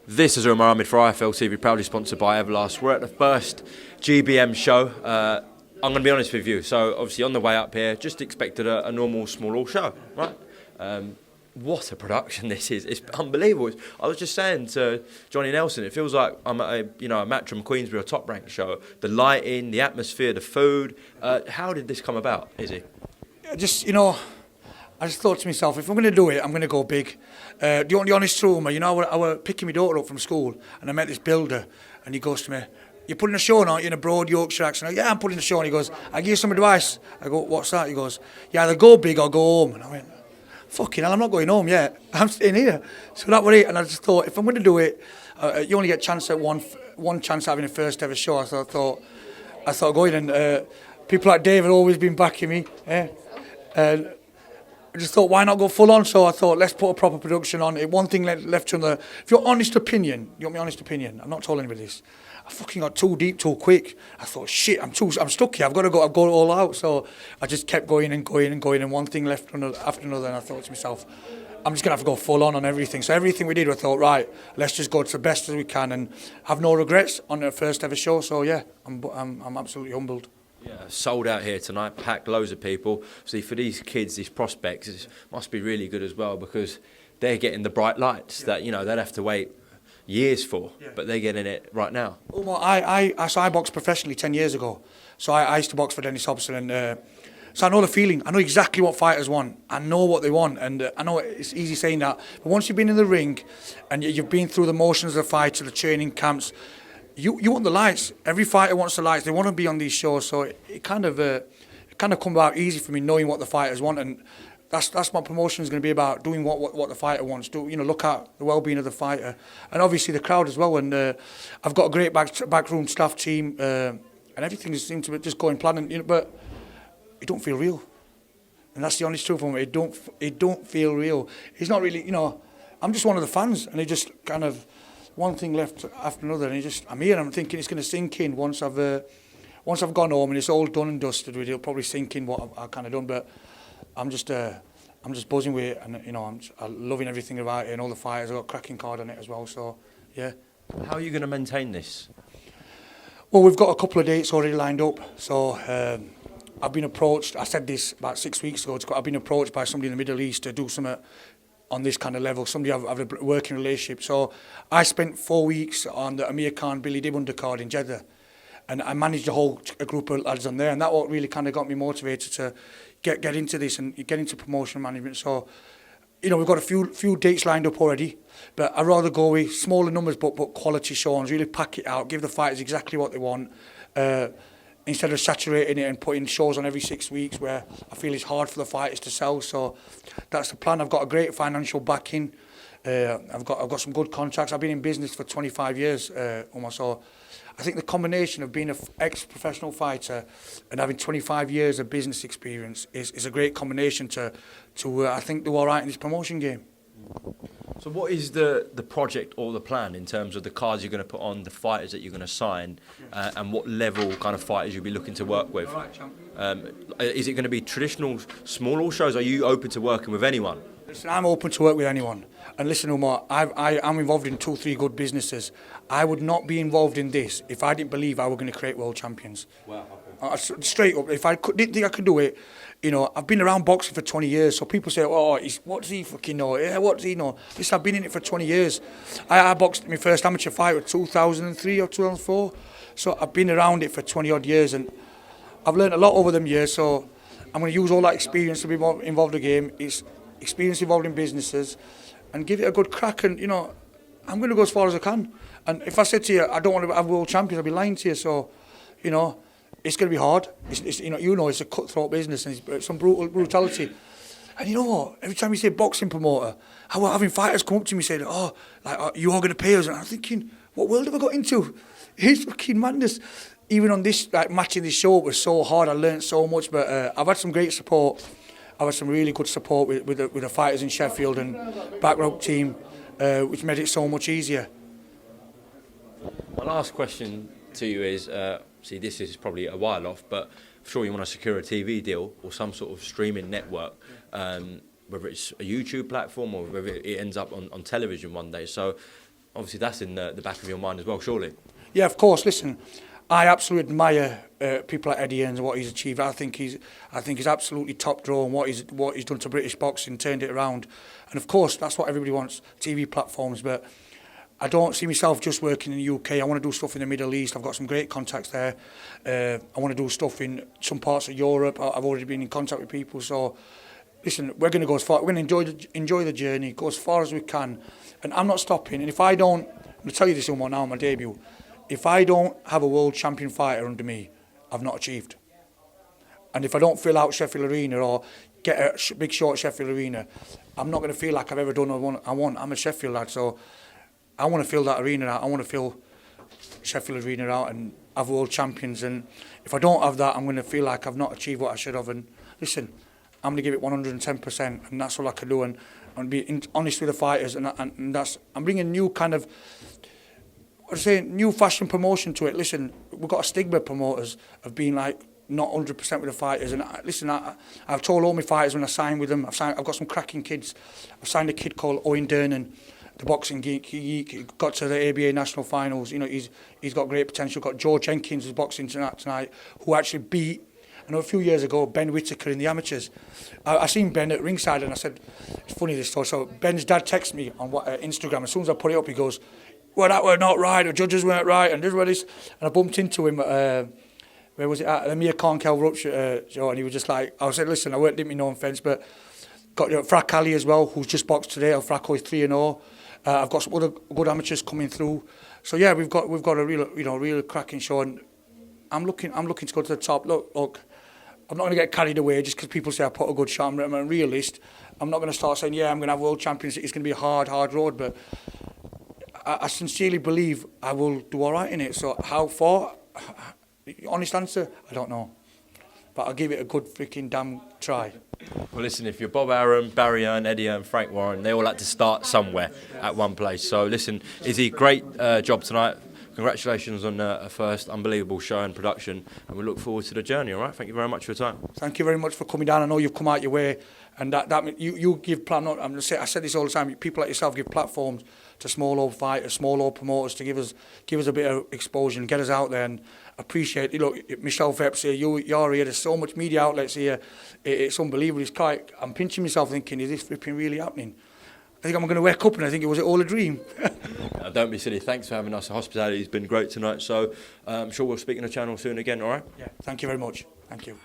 This is Umar Ahmed for IFL TV, proudly sponsored by Everlast. We're at the first GBM show. I'm going to be honest with you. So obviously on the way up here, just expected a normal small hall show, right? What a production this is! It's unbelievable. I was just saying to Johnny Nelson, it feels like I'm at a Matchroom Queensbury or Top Rank show. The lighting, the atmosphere, the food. How did this come about, Izzy? I just thought to myself, if I'm going to do it, I'm going to go big. The only honest truth, I was picking my daughter up from school, and I met this builder, and he goes to me, "You're putting a show on, aren't you, in a broad Yorkshire accent?" "Yeah, I'm putting a show on." He goes, "I give you some advice." I go, "What's that?" He goes, "You either go big or go home." And I went, "Fucking hell, I'm not going home yet. I'm staying here." So that was it. And I just thought, if I'm going to do it, you only get a chance at one chance at having a first ever show. So I thought going, and people like Dave have always been backing me. And I just thought, why not go full on? So I thought, let's put a proper production on. One thing left to another. If your honest opinion, you want my honest opinion? I'm not telling anybody this. I fucking got too deep too quick. I thought, shit, I'm stuck here. I've got to go all out. So I just kept going, and one thing left after another. And I thought to myself, I'm just gonna have to go full on everything. So everything we did, I thought, right, let's just go to the best as we can and have no regrets on the first ever show. So yeah, I'm absolutely humbled. Yeah, sold out here tonight, packed, loads of people. See, for these kids, these prospects, it must be really good as well because they're getting the bright lights that they'd have to wait years for, but they're getting it right now. Oh, well, I boxed professionally 10 years ago. So I used to box for Dennis Hobson, and so I know the feeling. I know exactly what fighters want. I know what they want, and I know it's easy saying that. But once you've been in the ring and you've been through the motions of the fight, to the training camps, you want the lights. Every fighter wants the lights. They want to be on these shows. So it kind of come about easy for me, knowing what the fighters want, and that's what promotion is going to be about, doing what the fighter wants. Look at the well-being of the fighter, and obviously the crowd as well. And I've got a great backroom staff team, and everything seems to be just going planning. But it don't feel real, and that's the honest truth of it. It don't feel real. It's not really. I'm just one of the fans, and it just kind of. One thing left after another, and I'm here. I'm thinking it's going to sink in once I've gone home and it's all done and dusted with it. It'll probably sink in what I've kind of done, but I'm just buzzing with it, and I'm loving everything about it and all the fighters. I've got a cracking card on it as well. So yeah. How are you going to maintain this? Well, we've got a couple of dates already lined up. So I've been approached. I said this about 6 weeks ago. I've been approached by somebody in the Middle East to do something on this kind of level, somebody I've a working relationship. So I spent 4 weeks on the Amir Khan Billy Dib undercard in Jeddah, and I managed a group of lads on there, and that what really kind of got me motivated to get into this and get into promotion management. So we've got a few dates lined up already, but I'd rather go with smaller numbers but quality shows, really pack it out, give the fighters exactly what they want, instead of saturating it and putting shows on every 6 weeks where I feel it's hard for the fighters to sell. So that's the plan. I've got a great financial backing. I've got some good contracts. I've been in business for 25 years almost. So I think the combination of being an ex-professional fighter and having 25 years of business experience is a great combination to I think do all right in this promotion game. So what is the project or the plan in terms of the cards you're going to put on, the fighters that you're going to sign, and what level kind of fighters you'll be looking to work with? Is it going to be traditional small hall shows? Are you open to working with anyone? Listen, I'm open to work with anyone. And listen, Umar, I'm involved in 2-3 good businesses. I would not be involved in this if I didn't believe I were going to create world champions. Wow. Straight up, if I didn't think I could do it, I've been around boxing for 20 years, so people say, "Oh, what's he fucking know? Yeah, what's he know?" Listen, I've been in it for 20 years. I boxed my first amateur fight in 2003 or 2004, so I've been around it for 20 odd years, and I've learned a lot over them years. So I'm going to use all that experience to be more involved in the game. It's experience involved in businesses, and give it a good crack. And I'm going to go as far as I can. And if I said to you, I don't want to have world champions, I'd be lying to you. So, it's going to be hard. It's a cutthroat business, and it's some brutality. And you know what? Every time you say boxing promoter, I was having fighters come up to me saying, "Oh, you are going to pay us." And I'm thinking, what world have I got into? It's fucking madness. Even on this, matching this show, it was so hard. I learned so much, but I've had some great support. I've had some really good support with the fighters in Sheffield and back rope team, which made it so much easier. My last question to you is, see, this is probably a while off, but I'm sure you want to secure a TV deal or some sort of streaming network, whether it's a YouTube platform or whether it ends up on television one day. So obviously that's in the back of your mind as well, surely. Yeah, of course. Listen, I absolutely admire people like Eddie Hearn and what he's achieved. I think he's absolutely top draw, and what he's done to British boxing, turned it around. And of course, that's what everybody wants, TV platforms. But I don't see myself just working in the UK. I want to do stuff in the Middle East. I've got some great contacts there. I want to do stuff in some parts of Europe. I've already been in contact with people. So, listen, we're going to go as far. We're going to enjoy the journey, go as far as we can. And I'm not stopping. And if I don't, I'm going to tell you this one now on my debut. If I don't have a world champion fighter under me, I've not achieved. And if I don't fill out Sheffield Arena or get a big short Sheffield Arena, I'm not going to feel like I've ever done what I want. I'm a Sheffield lad, so I want to fill that arena out. I want to fill Sheffield Arena out and have world champions. And if I don't have that, I'm going to feel like I've not achieved what I should have. And listen, I'm going to give it 110%, and that's all I can do. And be honest with the fighters. And that's, I'm bringing new kind of, new fashion promotion to it. Listen, we've got a stigma promoters of being like not 100% with the fighters. And listen, I've told all my fighters when I sign with them, I've got some cracking kids. I've signed a kid called Owen Dernan, the boxing geek. He got to the ABA national finals. You know, he's got great potential. Got Joe Jenkins who's boxing tonight, who actually beat, I know a few years ago, Ben Whittaker in the amateurs. I seen Ben at ringside and I said, it's funny this story. So Ben's dad texted me on Instagram. As soon as I put it up, he goes, well, that were not right, the judges weren't right, and this was this. And I bumped into him at, where was it at? The Mia Cornkel rupture show, and he was just like, I said, listen, I didn't mean no offence, but got Frack Ali as well, who's just boxed today. Fracco is 3-0. I've got some other good amateurs coming through. So yeah, we've got a real cracking show, and I'm looking to go to the top. Look, I'm not going to get carried away just because people say I put a good shot. I'm a realist. I'm not going to start saying, yeah, I'm going to have world champions. It's going to be a hard road, but I sincerely believe I will do all right in it. So how far? Honest answer, I don't know. But I'll give it a good freaking damn try. Well, listen, if you're Bob Arum, Barry Hearn, Eddie Hearn, Frank Warren, they all had to start somewhere at one place. So listen, Izzy, great job tonight. Congratulations on a first unbelievable show and production, and we look forward to the journey. All right, thank you very much for your time. Thank you very much for coming down. I know you've come out your way, and that you give I said this all the time. People like yourself give platforms to small old fighters, small old promoters to give us a bit of exposure and get us out there, and appreciate it. Look, Michelle Phelps here, you're here. There's so much media outlets here. It's unbelievable. I'm pinching myself thinking, is this flipping really happening? I think I'm going to wake up and I think it was all a dream. Don't be silly. Thanks for having us. The hospitality has been great tonight. So I'm sure we'll speak on the channel soon again, all right? Yeah, thank you very much. Thank you.